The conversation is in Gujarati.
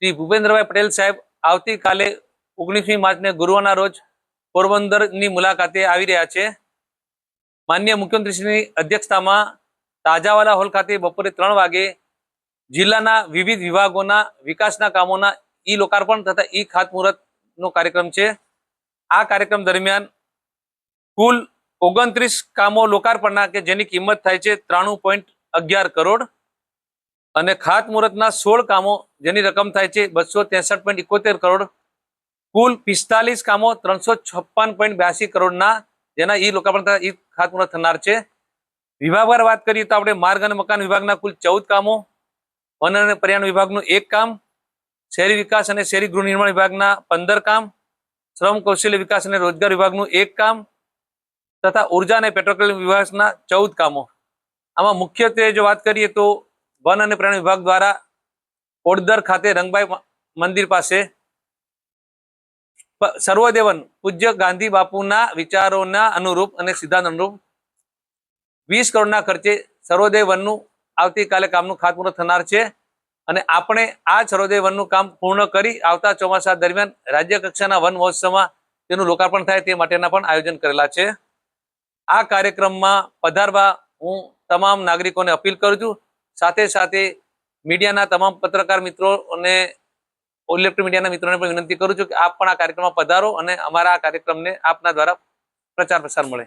શ્રી ભૂપેન્દ્રભાઈ પટેલ સાહેબ આવતીકાલે 19મી માર્ચને ગુરુવારના રોજ પોરબંદરની મુલાકાતે આવી રહ્યા છે। માનનીય મુખ્યમંત્રીશ્રીની અધ્યક્ષતામાં તાજાવાલા હોલ ખાતે બપોરે 3 વાગે જિલ્લાના વિવિધ વિભાગોના વિકાસના કામોના ઈ લોકાર્પણ તથા ઈ ખાતમુહૂર્તનો કાર્યક્રમ છે। આ કાર્યક્રમ દરમિયાન કુલ 29 કામો લોકાર્પણના કે જેની કિંમત થાય છે 93.11 કરોડ અને ખાતમુહૂર્તના 16 કામો જેની રકમ થાય છે 263.71 કરોડ। કુલ 45 કામો 356.82 કરોડના જેના ઈ લોકાર્પણ તથા ઈ ખાતમુહૂર્ત થનાર છે। વિભાગવાર વાત કરીએ તો આપણે માર્ગ અને મકાન વિભાગના કુલ 14 કામો, વન અને પર્યાવરણ વિભાગનું 1 કામ, શહેરી વિકાસ અને શહેરી ગૃહ નિર્માણ વિભાગના 15 કામ, શ્રમ કૌશલ્ય વિકાસ અને રોજગાર વિભાગનું 1 કામ તથા ઉર્જા અને પેટ્રોકેમિકલ વિભાગના 14 કામો। આમાં મુખ્યત્વે જો વાત કરીએ તો વન અને પર્યાવરણ વિભાગ દ્વારા ઓડદર ખાતે રંગભાઈ મંદિર પાસે સર્વોદય વન પૂજ્ય ગાંધી બાપુના વિચારોના અનુરૂપ અને સિદ્ધાંત અનુરૂપ 20 કરોડના ખર્ચે સર્વોદય વનનું આવતીકાલે કામનું ખાતમુહૂર્ત થનાર છે અને આપણે આ સર્વોદય વનનું કામ પૂર્ણ કરી આવતા ચોમાસા દરમિયાન રાજ્ય કક્ષાના વન મહોત્સવમાં તેનું લોકાર્પણ થાય તે માટેના પણ આયોજન કરેલા છે। આ કાર્યક્રમમાં પધારવા હું તમામ નાગરિકોને અપીલ કરું છું। સાથે સાથે મીડિયાના તમામ પત્રકાર મિત્રો અને ઇલેક્ટ્રોનિક મીડિયાના મિત્રોને પણ વિનંતી કરું છું કે આપ પણ આ કાર્યક્રમમાં પધારો અને અમારા આ કાર્યક્રમને આપના દ્વારા પ્રચાર પ્રસાર મળે।